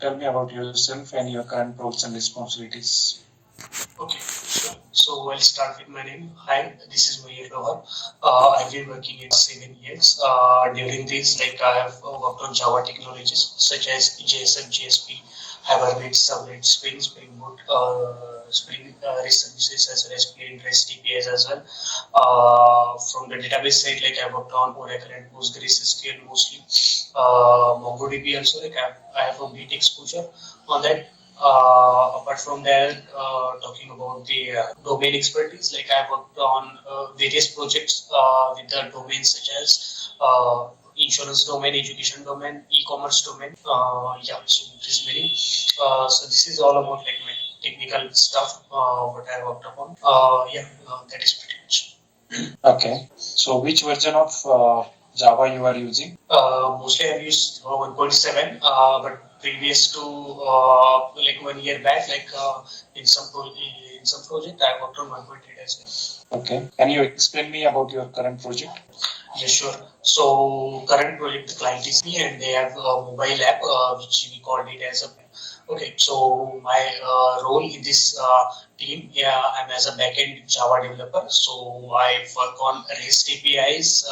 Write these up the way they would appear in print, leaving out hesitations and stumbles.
tell me about yourself and your current roles and responsibilities. Okay, sure. So I'll start with my name. Hi, this is Mayur Rohan. I've been working in 7 years. During this, I have worked on Java technologies such as JSF, JSP, Hibernate, Subnet, Spring Boot, Spring REST services as well as plain REST APIs as well. From the database side, I worked on Oracle and PostgreSQL mostly. MongoDB also, I have a bit exposure on that. Apart from that, talking about the domain expertise, I worked on various projects with the domains such as insurance domain, education domain, e-commerce domain. So this many. So this is all about my technical stuff what I worked upon. That is pretty much. Okay. So which version of Java you are using? Mostly I've used 1.7, but previous to 1 year back, in some project I worked on 1.8 as well. Okay. Can you explain me about your current project? Yeah, sure. So current project, the client is me, and they have a mobile app which we called it as a. Okay, so my role in this team, I'm as a backend Java developer. So I work on REST APIs.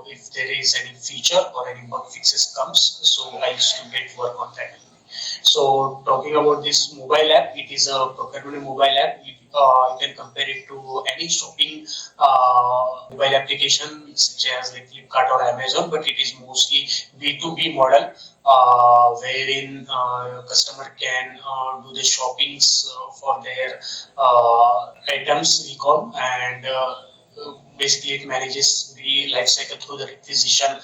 If there is any feature or any bug fixes comes, so I used to get work on that. So talking about this mobile app, it is a procurement mobile app. You can compare it to any shopping mobile application such as Flipkart or Amazon, but it is mostly B2B model wherein customer can do the shoppings for their items we call, and basically it manages the life cycle through the requisition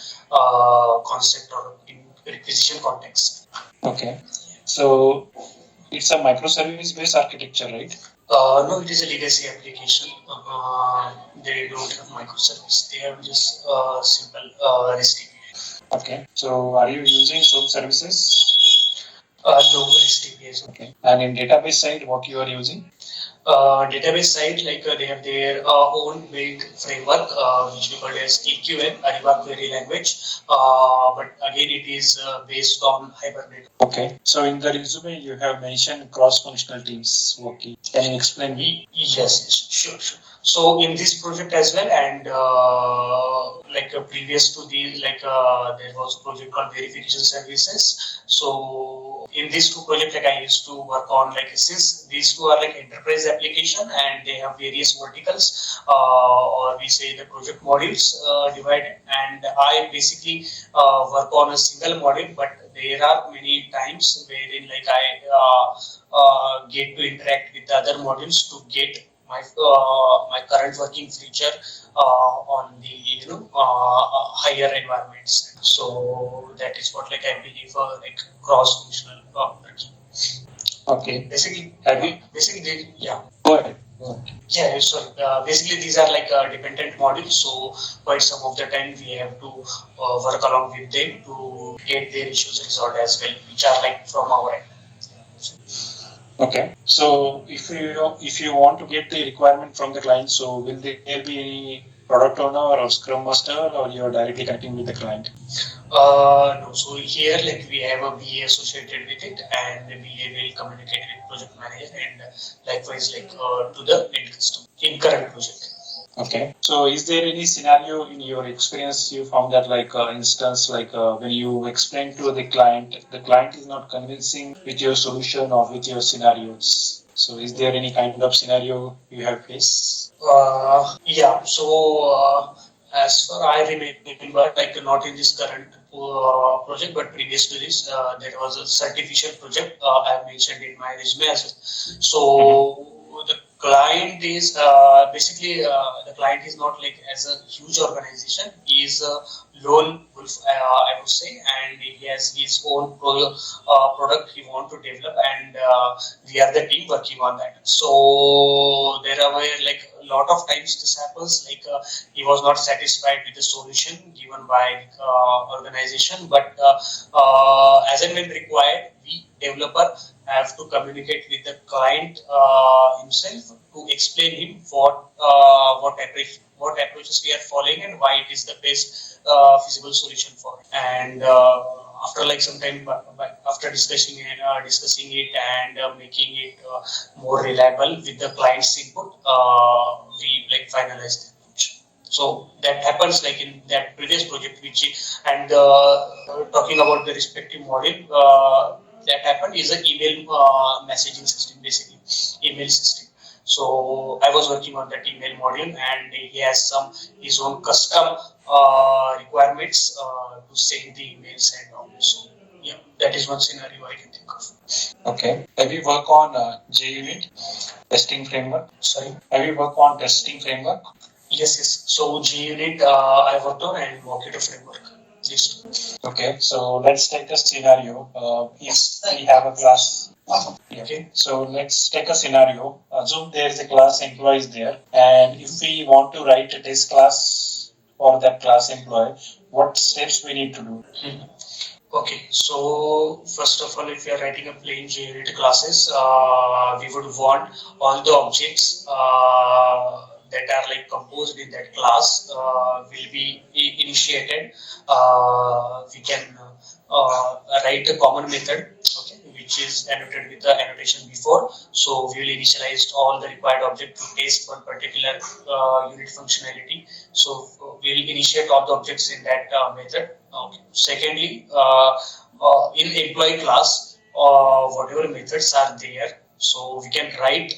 concept or in requisition context. Okay. So it's a microservice-based architecture, right? No, it is a legacy application. They don't have microservice. They have just simple REST API. Okay. So are you using SOAP services? No, REST APIs. Okay. And in database side, what you are using? Database side, they have their own built framework, which we call as EQL, Ariba Query Language. But again, it is based on Hibernate. Okay. So in the resume, you have mentioned cross-functional teams working. Can you explain me? Yes, sure. So in this project as well, and previous to these, there was a project called verification services. So in these two projects, I used to work on since these two are enterprise application and they have various verticals, or we say the project modules divided, and I basically work on a single module, but there are many times wherein I get to interact with the other modules to get my current working feature on the higher environments. So that is what I believe cross functional working. Okay. Basically, yeah. Go ahead. Yeah, sorry. Basically, these are dependent modules. So quite some of the time we have to work along with them to get their issues resolved as well, which are from our end. Okay. So if you want to get the requirement from the client, so will there be any product owner or scrum master, or you are directly connecting with the client? No. So here, we have a BA associated with it, and the BA will communicate with project manager and likewise to the end customer in current project. Okay. So is there any scenario in your experience you found that instance when you explain to the client is not convincing with your solution or with your scenarios? So is there any kind of scenario you have faced? Yeah. So as far I remember, not in this current project, but previous to this, there was a certification project I have mentioned in my resume as well. So the client is basically the client is not as a huge organization. He is a lone wolf, I would say, and he has his own product he want to develop, and we are the team working on that. So there are a lot of times this happens, he was not satisfied with the solution given by organization, but as and when required, we developer have to communicate with the client himself to explain him what approaches we are following and why it is the best feasible solution for it. And after like some time, after discussing it and making it more reliable with the client's input, we like finalize the approach. So that happens like in that previous project, and talking about the respective module that happened is an email messaging system, basically email system. So I was working on that email module, and he has some his own custom requirements to send the emails and all. So yeah, that is one scenario I can think of. Okay. Have you worked on JUnit testing framework? Sorry. Have you worked on testing framework? Yes. So JUnit I worked on, and Mockito framework. These two. Okay. So let's take a scenario. If we have a class. Okay. So let's take a scenario. Assume there is a class employee is there, and if we want to write a test class for that class employee, what steps we need to do? Okay, so first of all, if you are writing a plain JUnit classes, we would want all the objects that are like composed in that class will be initiated. We can write a common method, okay, which is annotated with the annotation before. So we will initialize all the required object to test one particular unit functionality. So we will initiate all the objects in that method. Okay. Secondly, in employee class, whatever methods are there, so we can write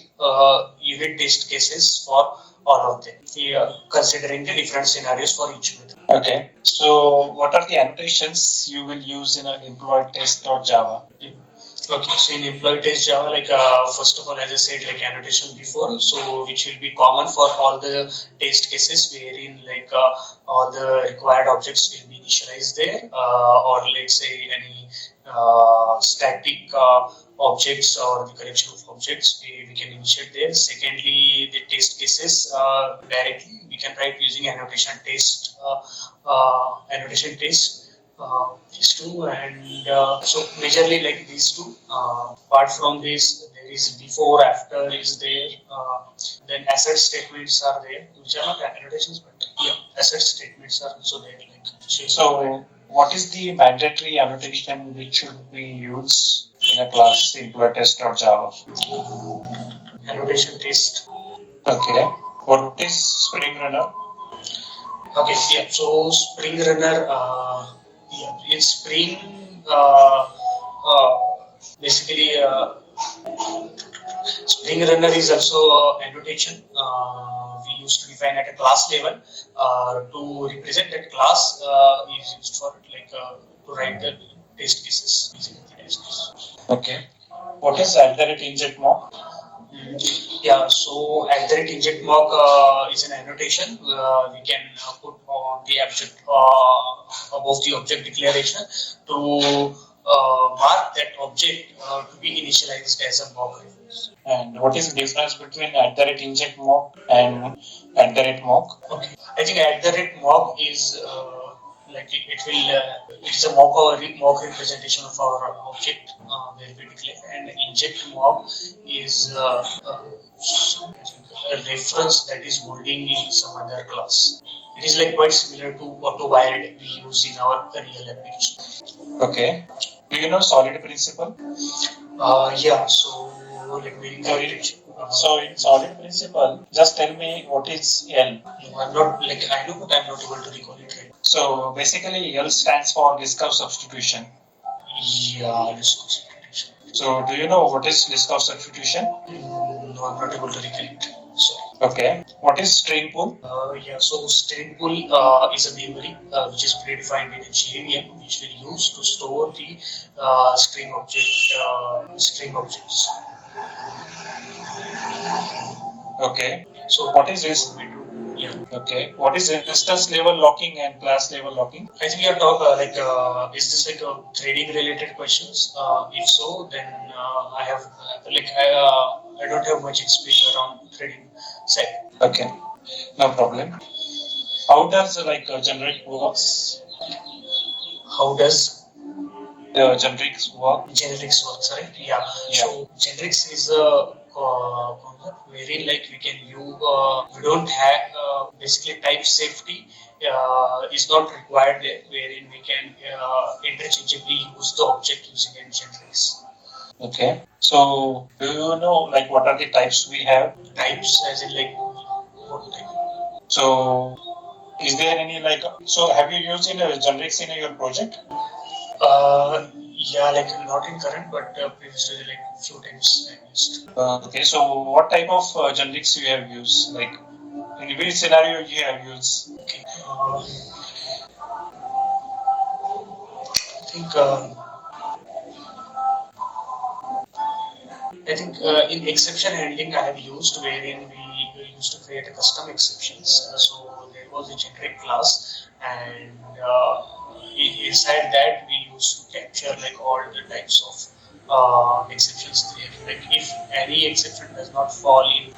unit test cases for all of them, considering the different scenarios for each method. Okay. So what are the annotations you will use in an employee test.java? Okay, so in employee test Java, like first of all, as I said, like annotation before, so which will be common for all the test cases, wherein like all the required objects will be initialized there, or let's say any static objects or the collection of objects we can initiate there. Secondly, the test cases directly we can write using annotation test, these two, and so majorly like these two. Apart from this, there is before, after is there. Then asset statements are there, which are not annotations, but yeah, asset statements are also there. Like so, what is the mandatory annotation which should we use in a class employee test.java? Annotation test. Okay. What is Spring Runner? Okay, yeah. So Spring Runner, in Spring, basically, Spring Runner is also annotation. We used to define at a class level to represent that class is used for like to write the test cases. Okay. What is @inject mock? Yeah, so @inject mock is an annotation we can put on the object above the object declaration to mark that object to be initialized as a mock reference. And what is the difference between @inject mock and @mock? Okay, I think @mock is like it's a mock representation of our object where we declare, and inject mock is a reference that is holding in some other class. It is like quite similar to auto-wired we use in our real application. Okay. Do you know solid principle? Yeah. So let me. So in solid principle, just tell me what is L. No, I'm not like I know, but I'm not able to recall it right. So basically, L stands for list of substitution. Yeah, list of substitution. So do you know what is list of substitution? No, I'm not able to recollect. Sorry. Okay. What is string pool? Yeah, so string pool is a memory which is predefined in a JVM, which we use to store the string objects. Okay. So what is this? Yeah. Okay. What is instance level locking and class level locking? I think you are talking is this like a threading related questions? If so, then I have I don't have much experience around threading side. Okay, no problem. How does generic works? How does the generics work? Generics works, right? Yeah. Yeah. So generics is a concept wherein like we don't have basically type safety is not required there, wherein we can interchangeably use the object using any generics. Okay. So do you know like what are the types we have? Types as in like what type? So is there any like so have you used in generics in your project? Yeah, like not in current, but previously like few times I used. Okay. So what type of generics you have used? Like in which scenario you have used? Okay. I think. I think in exception handling I have used wherein we used to create a custom exceptions. So there was a generic class, and inside that we used to capture like all the types of exceptions there. Like if any exception does not fall in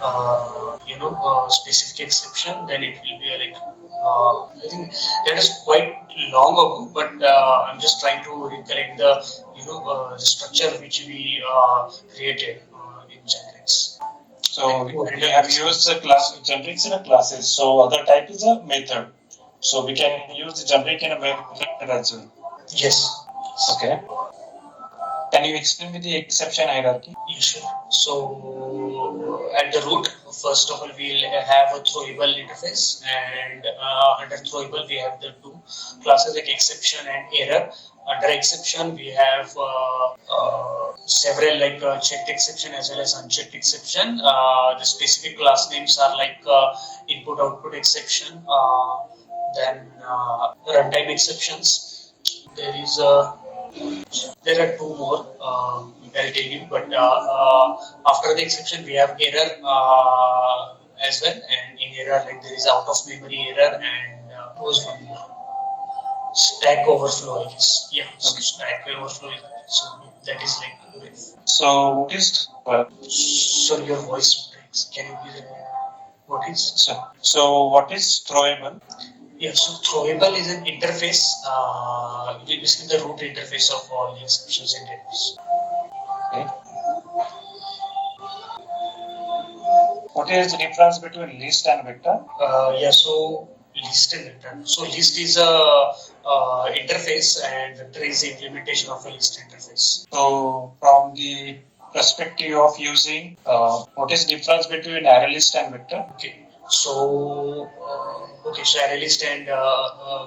specific exception, then it will be like I think that is quite long ago, but I'm just trying to recollect the structure which we created in generics. So we have used the class generics in a classes. So other type is a method. So we can use the generic in a method as well. Yes. Okay. Can you explain me the exception hierarchy? Yeah, sure. So at the root, first of all, we'll have a throwable interface, and under throwable we have the two classes like exception and error. Under exception, we have several like checked exception as well as unchecked exception. The specific class names are like input-output exception, then runtime exceptions. There are two more. I'll tell you, but after the exception, we have error as well, and in error, like there is out of memory error, and was one more. Stack overflow, I guess. Yeah, so stack overflow. So that is like. So what is Sorry, your voice breaks. Can you please repeat? What is? So what is throwable? Yeah, so throwable is an interface, basically the root interface of all the exceptions and errors. Okay. What is the difference between list and vector? Yeah, so list and vector. So list is a interface, and vector is the implementation of a list interface. So from the perspective of using, what is the difference between array list and vector? Okay. So array list and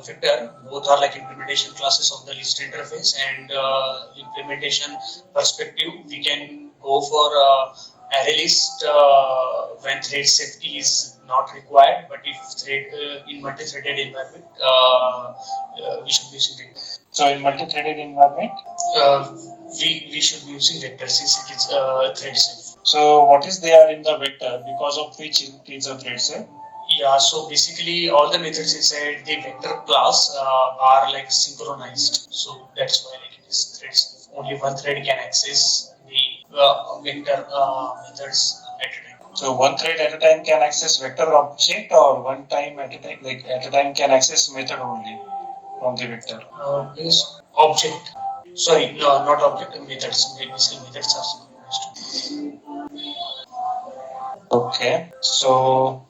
vector both are like implementation classes of the list interface, and implementation perspective we can go for array list when thread safety is not required, but if thread in multi-threaded environment we should be using vector. So in multi-threaded environment, we should be using vector since it is thread safe. So what is there in the vector because of which it is a thread safe? Yeah, so basically all the methods inside the vector class are like synchronized. So that's why like it is thread safe. Only one thread can access the vector methods at a time. So one thread at a time can access vector object, or one time at a time, like at a time can access method only from the vector? Is object. Sorry, no, not object, methods. Basically methods are synchronized. Okay, so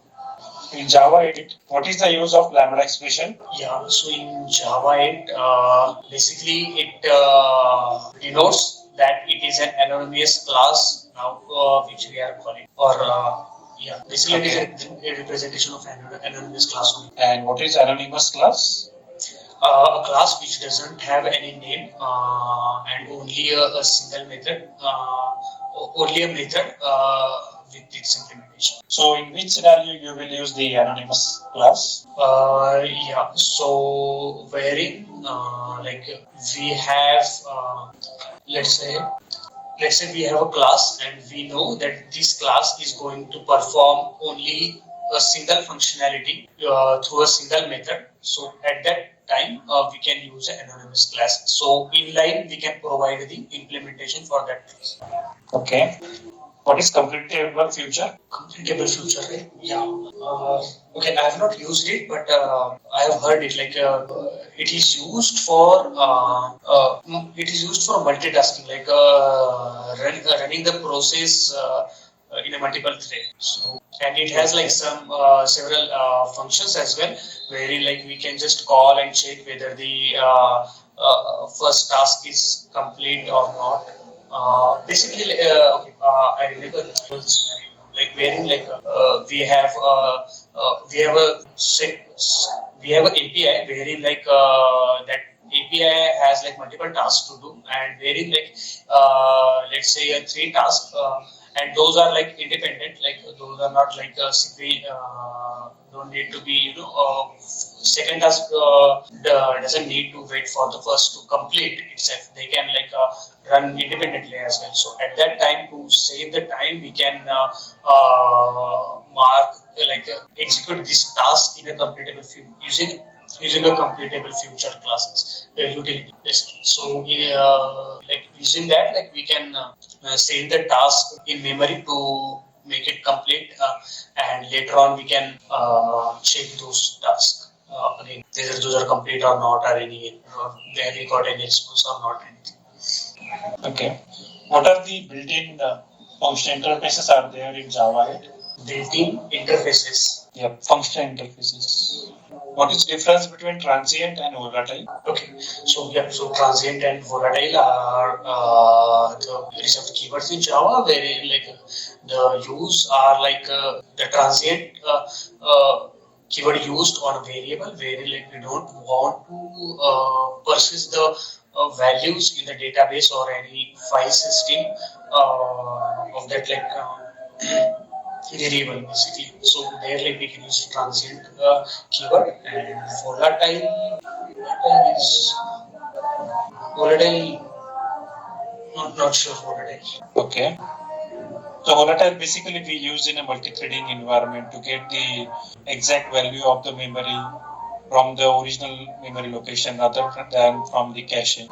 in Java 8, what is the use of lambda expression? Yeah, so in Java 8, basically it denotes that it is an anonymous class now, which we are calling, or basically it is a representation of anonymous class only. And what is anonymous class? A class which doesn't have any name and only a single method, only a method with its implementation. So in which scenario you will use the anonymous class? Yeah, so wherein like we have let's say we have a class and we know that this class is going to perform only a single functionality through a single method. So at that time we can use an anonymous class. So in line we can provide the implementation for that class. Okay. What is completable future? Completable future, right? Yeah. Okay, I have not used it, but I have heard it. It is used for multitasking, running the process in a multiple thread. So, and it has like some several functions as well, wherein like we can just call and check whether the first task is complete or not. I remember this scenario, like wherein we have a we have an API wherein that API has like multiple tasks to do, and wherein let's say three tasks, and those are like independent, like those are not like don't need to be second task doesn't need to wait for the first to complete itself. They can run independently as well. So at that time, to save the time, we can execute this task in a completable using a completable future classes utility. So using that, like we can save the task in memory to make it complete, and later on we can check those tasks again, whether those are complete or not, or any have we got any response or not, anything. Okay. What are the built-in function interfaces are there in Java 8? Built-in interfaces. Yeah, function interfaces. What is the difference between transient and volatile? Okay, so transient and volatile are the reserved keywords in Java, where the use are the transient keyword used on a variable, where we don't want to persist the values in the database or any file system of that variable basically. So there we can use transient keyword, and volatile not sure volatile. Okay. So volatile basically we use in a multi-threading environment to get the exact value of the memory from the original memory location rather than from the cache.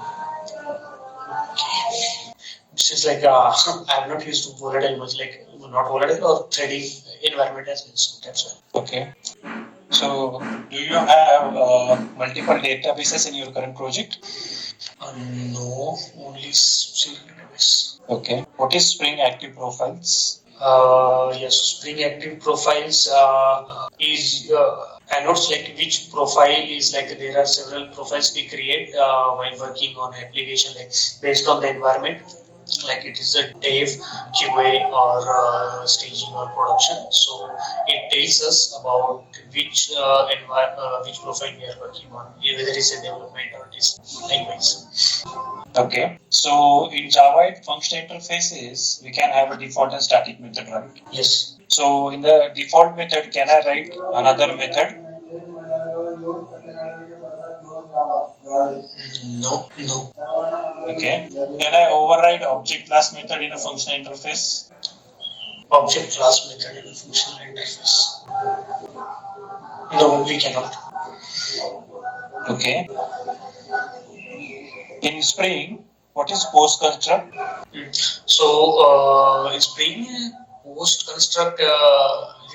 This is I have not used volatile much, not volatile or threading environment as well. So that's why. Okay. So do you have multiple databases in your current project? No, only single database. Okay. What is Spring Active Profiles? Yes, Spring Active Profiles is annotates like which profile is there are several profiles we create while working on application based on the environment. Like it is a dev, QA, or staging or production. So it tells us about which profile we are working on, whether it's a development or it is likewise. Okay. So in Java function interfaces, we can have a default and static method, right? Yes. So in the default method, can I write another method? No. Okay. Can I override object class method in a function interface? Object class method in a functional interface. No, we cannot. Okay. In Spring, what is post construct? So in Spring, post construct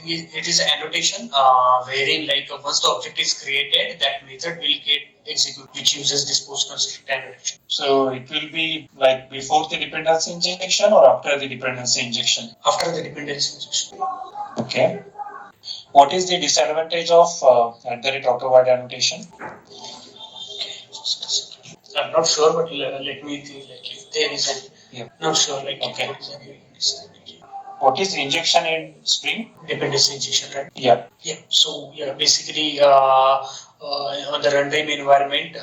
it is an annotation wherein once the object is created, that method will get executed, which uses this post construct annotation. So it will be like before the dependency injection or after the dependency injection? After the dependency injection. Okay. What is the disadvantage of @autovide annotation? Okay, just a second. I'm not sure, but let me think. If there is an, not sure. Okay. If there is any disadvantage. What is injection in Spring? Dependency injection, right? Yeah. So basically on the runtime environment,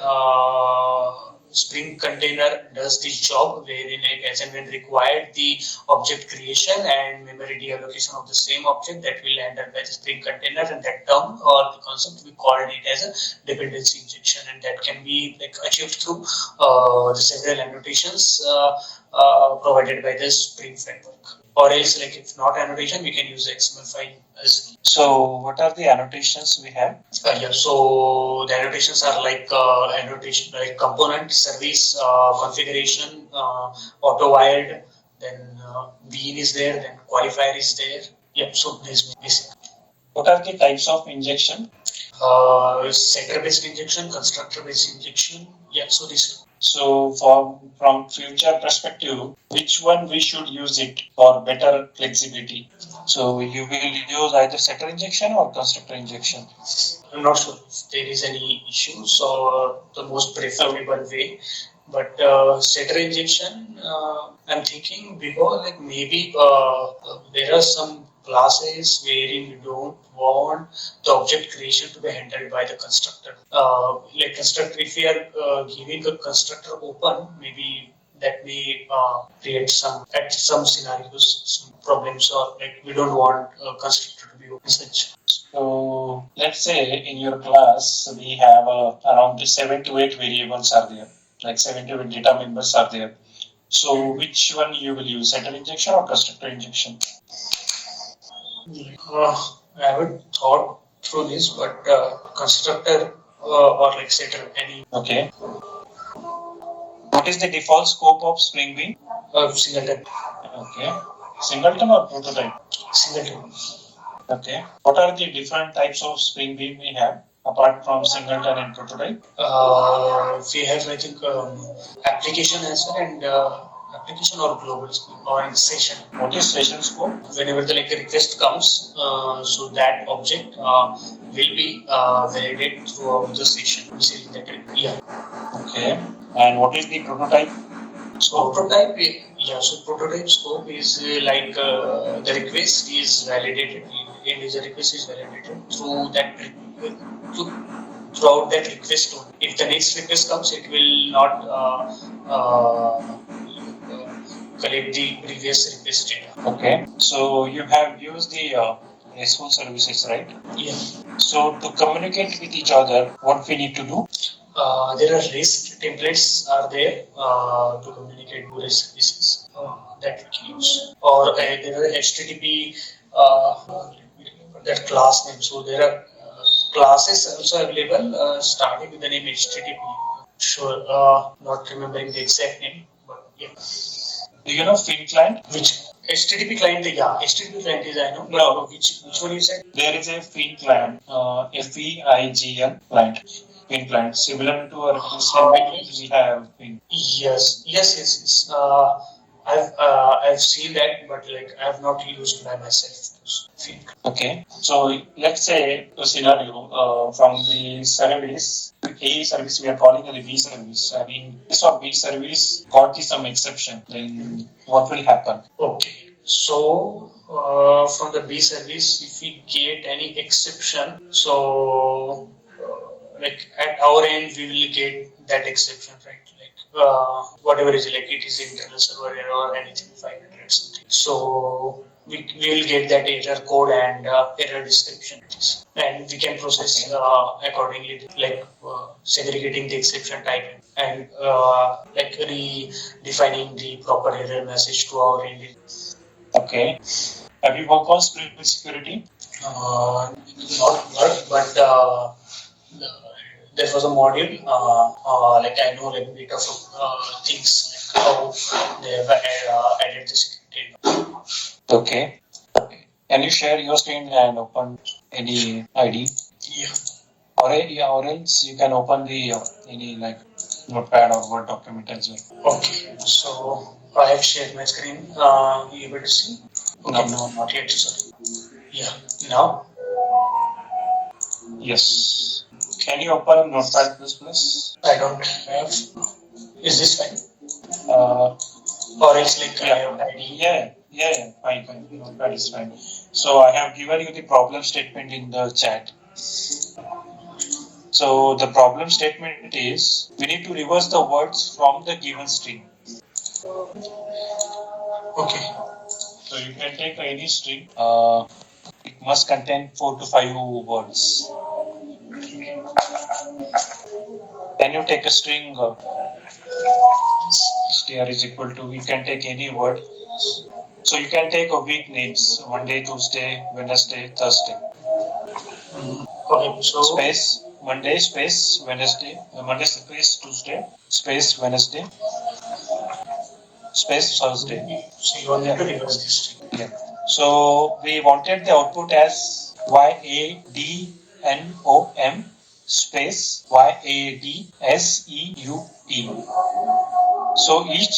Spring container does this job wherein as and when required, the object creation and memory deallocation of the same object that will end up by the Spring container, and that term or the concept we called it as a dependency injection, and that can be achieved through the several annotations provided by the Spring framework. Or else, if not annotation, we can use the XML file as well. So, what are the annotations we have? So the annotations are annotation component, service, configuration, auto-wired, then bean is there, then qualifier is there. Yeah, so this basic. What are the types of injection? Setter-based injection, constructor-based injection. Yeah, so this. So from future perspective, which one we should use it for better flexibility? So you will use either setter injection or constructor injection. I'm not sure if there is any issue, so the most preferable way. But setter injection, I'm thinking because like maybe there are some classes wherein you don't want the object creation to be handled by the constructor. Like constructor, if we are giving a constructor open, maybe that may create at some scenarios some problems, or like we don't want a constructor to be open such. So let's say in your class we have around 7 to 8 variables are there, like 7 to 8 data members are there. So which one you will use, setter injection or constructor injection? I haven't thought through this, but constructor or like setter any. Okay. What is the default scope of Spring Bean? Singleton. Okay. Singleton or prototype? Singleton. Okay. What are the different types of Spring Bean we have apart from singleton and prototype? We have, I think, application as well, and application or global or in session. What is session scope? Whenever the request comes, so that object will be validated throughout the session. Yeah. Okay. And what is the prototype? So prototype, so prototype scope is like the request is validated. End user request is validated through that throughout that request. If the next request comes, it will not collect the previous request data. Okay. So you have used the RESTful services, right? Yeah. So to communicate with each other, what we need to do? There are REST templates are there to communicate to REST services that we can use, or there are HTTP that class name. So there are classes also available starting with the name HTTP. Sure, not remembering the exact name, but yeah. Do you know Fin client? Which HTTP client? Yeah, HTTP client is I know. No. Which one you said? There is a Fin client, FEIGL client. Fin client, similar to our language, we have Fin. Yes. I've seen that, but like I have not used by myself. Okay, so let's say a scenario from the service, A service we are calling the B service. I mean, this or B service got some exception. Then what will happen? Okay, so from the B service, if we get any exception, so like at our end we will get that exception, right? Like whatever is like it is internal server error or anything 500 something. So we will get that error code and error description, and we can process accordingly, like segregating the exception type and like redefining the proper error message to our end. Okay. Have you worked on Spring Security? Not work, but there was a module. Like I know like bit of things like how they have added the security. Okay. Can you share your screen and open any ID? Yeah. Or else you can open the any like notepad or Word document as well. Okay. So I have shared my screen. You able to see? Okay. No, not yet. Sorry. Yeah. Now. Yes. Can you open Notepad++? I don't have. Is this fine? Or else like I have ID? Yeah, fine. Notepad is fine. So I have given you the problem statement in the chat. So the problem statement is we need to reverse the words from the given string. Okay. So you can take any string. It must contain 4 to 5 words. Then you take a string. Str is equal to, you can take any word. So you can take a week names: Monday, Tuesday, Wednesday, Thursday. Okay, so space Monday, space Wednesday, Monday space Tuesday, space Wednesday, space Thursday. So you want to reverse this string. Yeah. So we wanted the output as YADNOM space YADSEUT. So each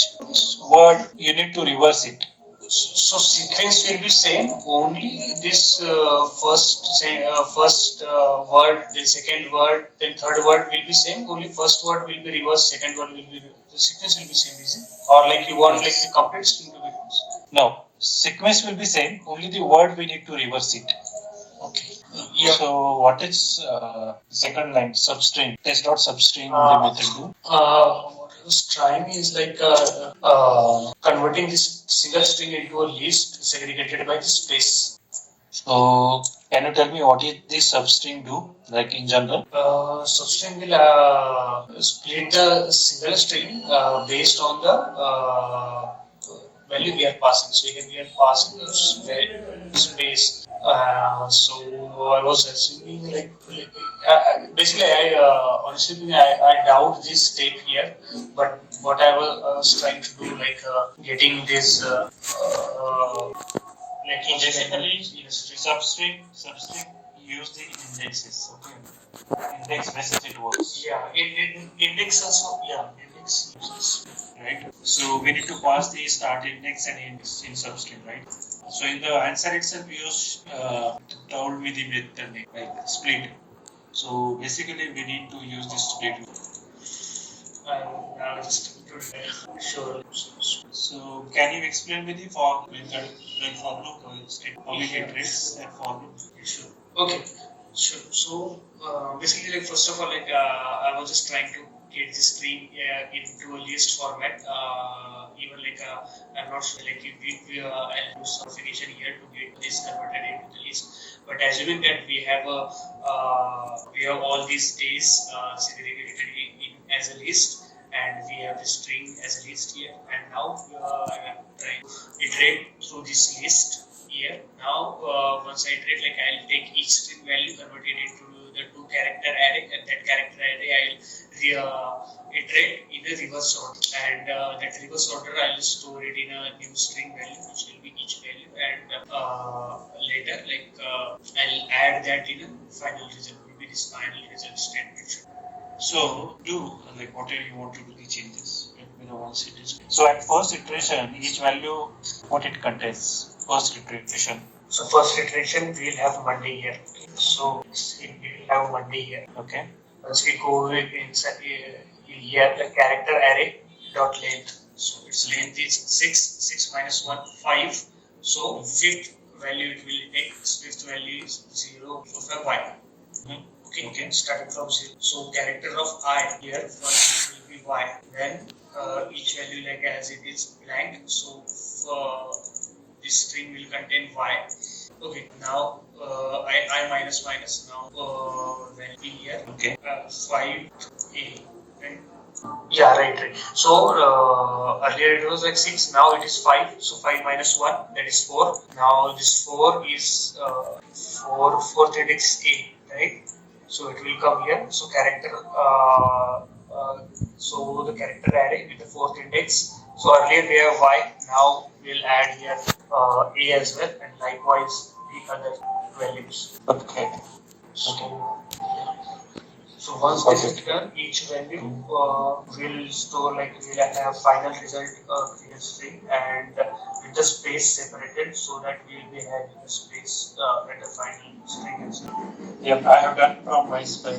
word you need to reverse it. So sequence will be same. Only this first word, then second word, then third word will be same. Only first word will be reversed. Second word will be the sequence will be same, is it? Or like you want like the complete string to be reversed? No, sequence will be same. Only the word we need to reverse it. Okay. Yeah. So what is second line substring? Test dot substring the method do. What I was trying is like converting this single string into a list segregated by the space. So can you tell me what is this substring do, like in general? Substring will split the single string based on the value we are passing. So here we are passing the space. So I was assuming basically I honestly I doubt this step here, but what I was trying to do getting this like Basically, substring use the indexes. Okay, index basis it works. yeah, index also, yeah, index uses. Right. So we need to pass the start index and index in substring, right? So in the answer itself, we use told me the method name, like split. So basically, we need to use this split. I'll just sure. So can you explain me the for method, like for loop, how we get rates and for loop? Sure. Okay. Sure. So basically, like first of all, I was just trying to get this string into a list format. Even I'm not sure like if I'll do some definition here to get this converted into the list. But assuming that we have all these days segregated in as a list, and we have the string as a list here, and now I am trying to iterate through this list here. Now once I iterate, like I'll take each string value, convert it into the 2-character array, and that character array I'll iterate in a reverse order, and that reverse order I'll store it in a new string value, which will be each value, and later I'll add that in a final result, will be this final result statement. So do like whatever you want to do the changes. Once it is. So at first iteration, each value what it contains. First iteration. So first iteration we'll have Monday here. So we'll have Monday here. Okay. Once we go inside here, the character array dot length. So its length is 6 minus 1 5. So fifth value it will take. Fifth value is 0. So for y. Okay, starting from 0. So character of I here first will be y. Then each value like as it is blank. So this string will contain y. Okay, now I minus now value here. Okay. 5a. Right? Yeah, right. So earlier it was like 6. Now it is 5. So 5 minus 1, that is 4. Now this 4 is 4th index a, right? So it will come here. So character, so the character array with the 4th index. So earlier we have y. Now we'll add here a as well, and likewise the other values. Okay. So once this is done, each value will store we'll have final result in a string, and with the space separated, so that we'll be having the space at the final string as well. Yep, I have done from my side.